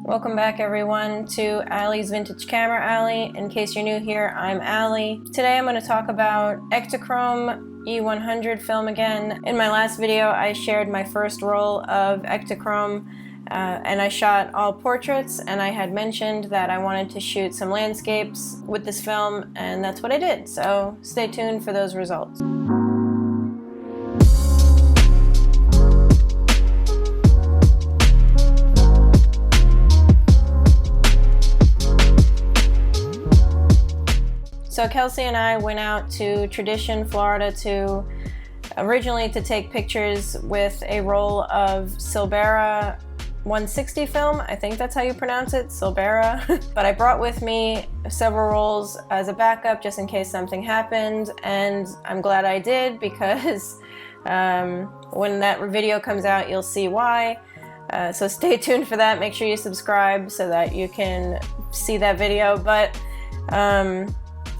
Welcome back everyone to Allie's Vintage Camera Alley. In case you're new here, I'm Allie. Today I'm going to talk about Ektachrome E100 film again. In my last video I shared my first roll of Ektachrome and I shot all portraits, and I had mentioned that I wanted to shoot some landscapes with this film, and that's what I did. So stay tuned for those results. So Kelsey and I went out to Tradition, Florida originally to take pictures with a roll of Silbera 160 film. I think that's how you pronounce it, Silbera. But I brought with me several rolls as a backup just in case something happened, and I'm glad I did because when that video comes out you'll see why. So stay tuned for that. Make sure you subscribe so that you can see that video. But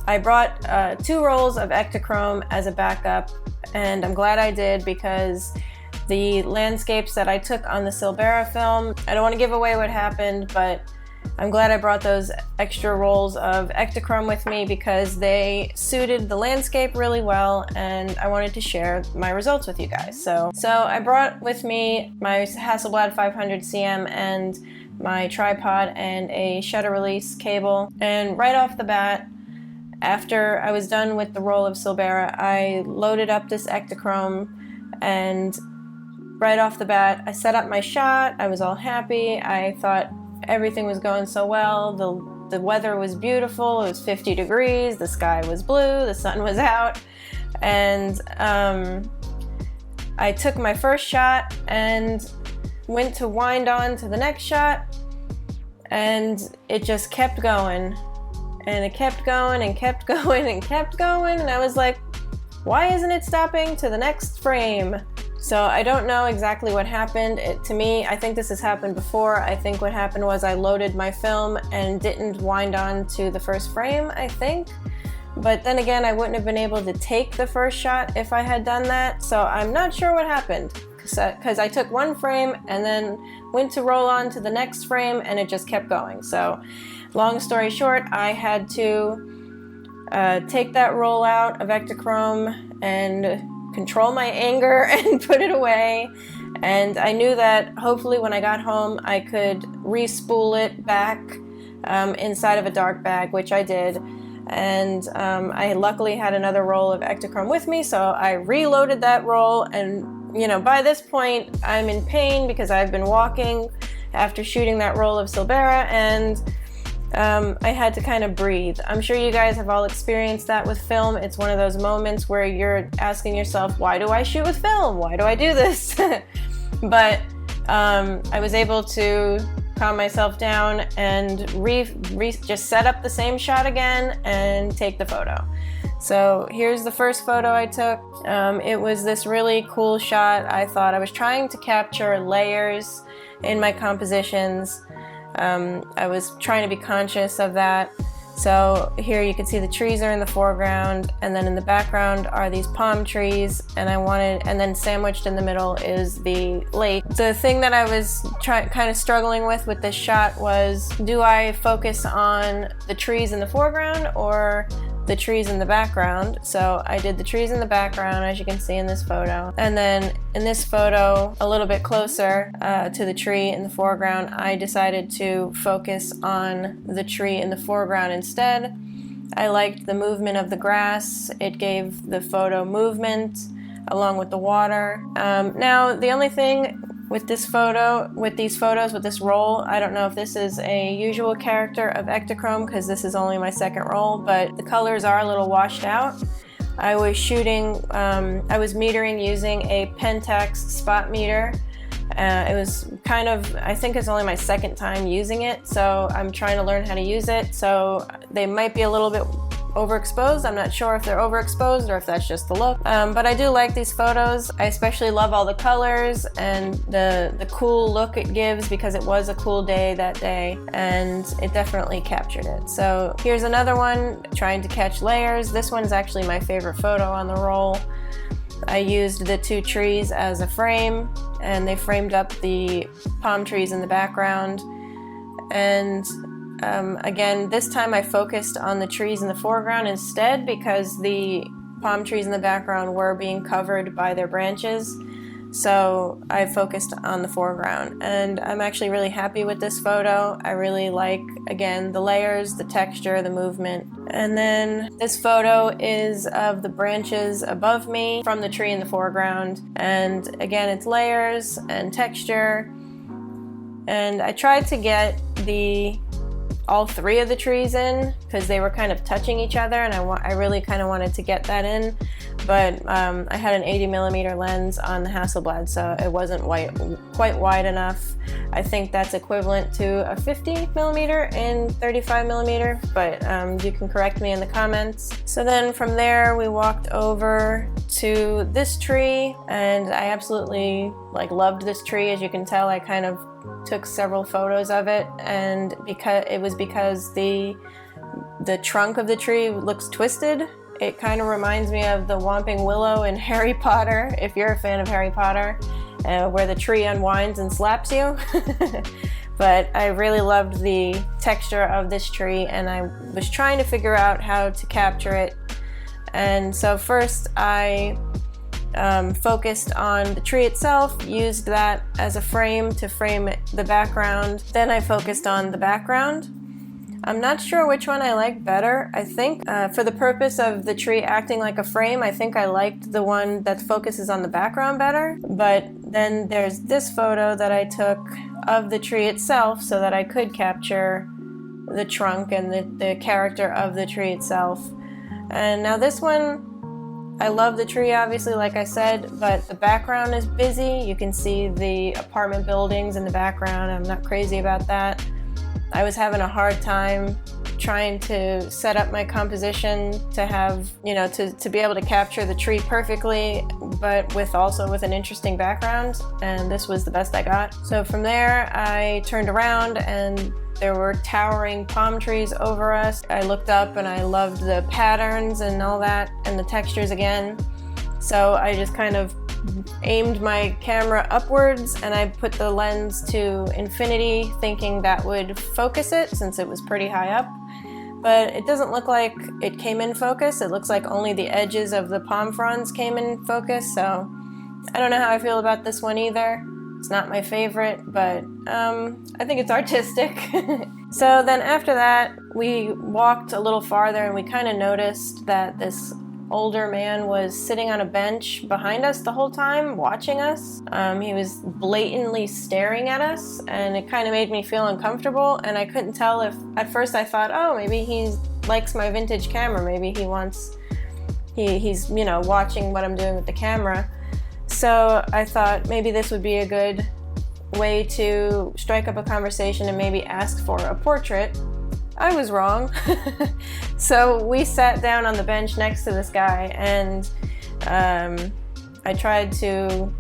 I brought 2 rolls of Ektachrome as a backup, and I'm glad I did because the landscapes that I took on the Silbera film, I don't want to give away what happened, but I'm glad I brought those extra rolls of Ektachrome with me because they suited the landscape really well, and I wanted to share my results with you guys. So I brought with me my Hasselblad 500 cm and my tripod and a shutter release cable, and right off the bat, after I was done with the roll of Silbera, I loaded up this Ektachrome, and right off the bat, I set up my shot. I was all happy. I thought everything was going so well. The weather was beautiful. It was 50 degrees. The sky was blue. The sun was out. And I took my first shot and went to wind on to the next shot, and it just kept going. And it kept going and kept going and kept going, and I was like, why isn't it stopping to the next frame? So I don't know exactly what happened. To me, I think this has happened before. I think what happened was I loaded my film and didn't wind on to the first frame, I think. But then again, I wouldn't have been able to take the first shot if I had done that. So I'm not sure what happened, because I took one frame and then went to roll on to the next frame, and it just kept going. So long story short, I had to take that roll out of Ektachrome and control my anger and put it away. And I knew that hopefully when I got home I could re-spool it back inside of a dark bag, which I did. And I luckily had another roll of Ektachrome with me, so I reloaded that roll. And you know, by this point I'm in pain because I've been walking after shooting that roll of Silbera, and I had to kind of breathe. I'm sure you guys have all experienced that with film. It's one of those moments where you're asking yourself, why do I shoot with film? Why do I do this? But I was able to calm myself down and just set up the same shot again and take the photo. So here's the first photo I took. It was this really cool shot. I thought I was trying to capture layers in my compositions. I was trying to be conscious of that. So here you can see the trees are in the foreground, and then in the background are these palm trees, and then sandwiched in the middle is the lake. The thing that I was kind of struggling with this shot was, do I focus on the trees in the foreground or the trees in the background? So I did the trees in the background, as you can see in this photo, and then in this photo a little bit closer to the tree in the foreground, I decided to focus on the tree in the foreground instead. I liked the movement of the grass. It gave the photo movement along with the water. Now the only thing with this roll, I don't know if this is a usual character of Ektachrome because this is only my second roll, but the colors are a little washed out. I was metering using a Pentax spot meter. It was I think it's only my second time using it, so I'm trying to learn how to use it. So they might be a little bit overexposed. I'm not sure if they're overexposed or if that's just the look. But I do like these photos. I especially love all the colors and the cool look it gives because it was a cool day that day, and it definitely captured it. So here's another one trying to catch layers. This one's actually my favorite photo on the roll. I used the two trees as a frame, and they framed up the palm trees in the background. And again, this time I focused on the trees in the foreground instead, because the palm trees in the background were being covered by their branches. So I focused on the foreground, and I'm actually really happy with this photo. I really like, again, the layers, the texture, the movement. And then this photo is of the branches above me from the tree in the foreground. And again, it's layers and texture. And I tried to get all three of the trees in because they were kind of touching each other, and I really kind of wanted to get that in. But I had an 80mm lens on the Hasselblad, so it wasn't quite wide enough. I think that's equivalent to a 50mm in 35mm, but you can correct me in the comments. So then from there we walked over to this tree, and I absolutely loved this tree. As you can tell, I kind of took several photos of it, and because the trunk of the tree looks twisted. It kind of reminds me of the Whomping Willow in Harry Potter, if you're a fan of Harry Potter, where the tree unwinds and slaps you. But I really loved the texture of this tree, and I was trying to figure out how to capture it. And so first I focused on the tree itself, used that as a frame to frame the background. Then I focused on the background. I'm not sure which one I like better. I think for the purpose of the tree acting like a frame, I think I liked the one that focuses on the background better. But then there's this photo that I took of the tree itself so that I could capture the trunk and the character of the tree itself. And now this one, I love the tree, obviously, like I said, but the background is busy. You can see the apartment buildings in the background. I'm not crazy about that. I was having a hard time trying to set up my composition to have, to be able to capture the tree perfectly, but also with an interesting background, and this was the best I got. So from there, I turned around and there were towering palm trees over us. I looked up and I loved the patterns and all that, and the textures again. So I just kind of aimed my camera upwards, and I put the lens to infinity, thinking that would focus it since it was pretty high up. But it doesn't look like it came in focus. It looks like only the edges of the palm fronds came in focus, so I don't know how I feel about this one either. It's not my favorite, but I think it's artistic. So then after that, we walked a little farther, and we kind of noticed that this older man was sitting on a bench behind us the whole time, watching us. He was blatantly staring at us, and it kind of made me feel uncomfortable, and I couldn't tell if, at first I thought, oh, maybe he likes my vintage camera, maybe he's watching what I'm doing with the camera. So I thought maybe this would be a good way to strike up a conversation and maybe ask for a portrait. I was wrong. So we sat down on the bench next to this guy, and I tried to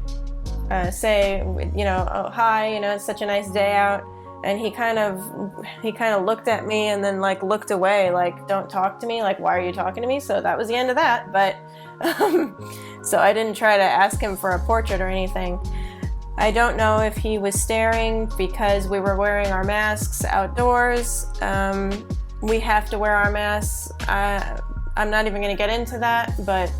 say, oh, hi, it's such a nice day out. And he kind of looked at me and then looked away, don't talk to me, why are you talking to me? So that was the end of that. But so I didn't try to ask him for a portrait or anything. I don't know if he was staring because we were wearing our masks outdoors. We have to wear our masks. I'm not even going to get into that, but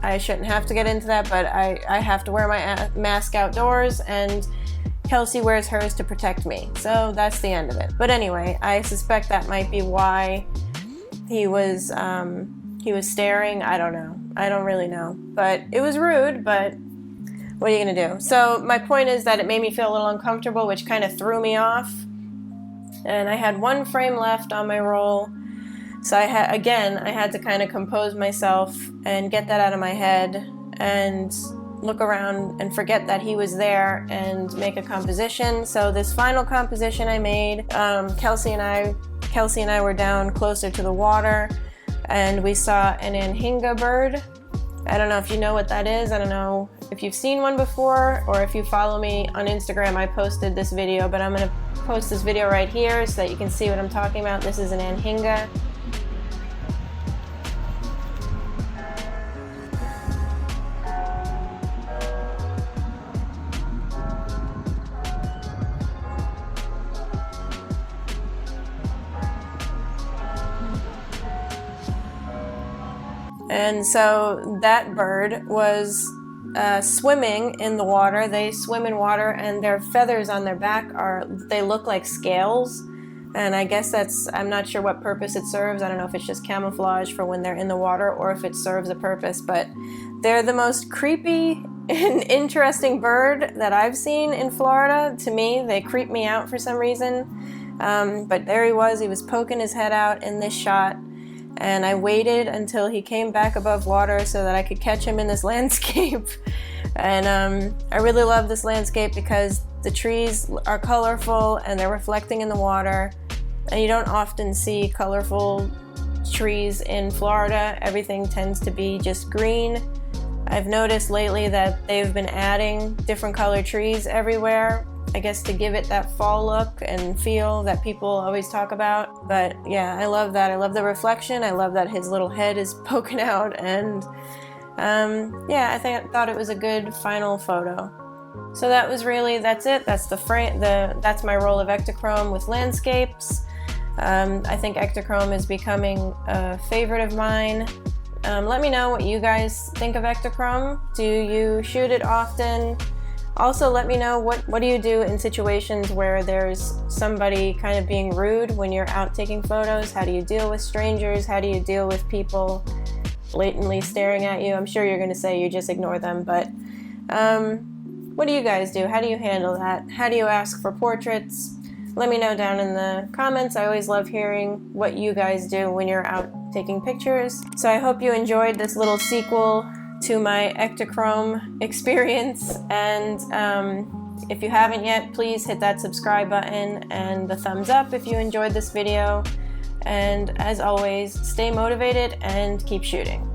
I shouldn't have to get into that, but I have to wear my mask outdoors, and Kelsey wears hers to protect me. So that's the end of it. But anyway, I suspect that might be why he was staring. I don't know. I don't really know. But it was rude, but what are you going to do? So my point is that it made me feel a little uncomfortable, which kind of threw me off. And I had one frame left on my roll. So I had to kind of compose myself and get that out of my head and look around and forget that he was there and make a composition. So this final composition I made, Kelsey and I were down closer to the water, and we saw an anhinga bird. I don't know if you know what that is. I don't know if you've seen one before, or if you follow me on Instagram, I posted this video, but I'm going to post this video right here so that you can see what I'm talking about. This is an anhinga. And so that bird was swimming in the water. They swim in water, and their feathers on their back they look like scales. And I guess I'm not sure what purpose it serves. I don't know if it's just camouflage for when they're in the water or if it serves a purpose, but they're the most creepy and interesting bird that I've seen in Florida. To me, they creep me out for some reason. But there he was poking his head out in this shot, and I waited until he came back above water so that I could catch him in this landscape. And I really love this landscape because the trees are colorful and they're reflecting in the water, and you don't often see colorful trees in Florida. Everything tends to be just green. I've noticed lately that they've been adding different colored trees everywhere, I guess to give it that fall look and feel that people always talk about. But yeah, I love that. I love the reflection. I love that his little head is poking out, and yeah, I thought it was a good final photo. So that's it. That's the frame. That's my roll of Ektachrome with landscapes. I think Ektachrome is becoming a favorite of mine. Let me know what you guys think of Ektachrome. Do you shoot it often? Also, let me know what do you do in situations where there's somebody kind of being rude when you're out taking photos? How do you deal with strangers? How do you deal with people blatantly staring at you? I'm sure you're going to say you just ignore them, but what do you guys do? How do you handle that? How do you ask for portraits? Let me know down in the comments. I always love hearing what you guys do when you're out taking pictures. So I hope you enjoyed this little sequel to my Ektachrome experience, and if you haven't yet, please hit that subscribe button and the thumbs up if you enjoyed this video. And as always, stay motivated and keep shooting.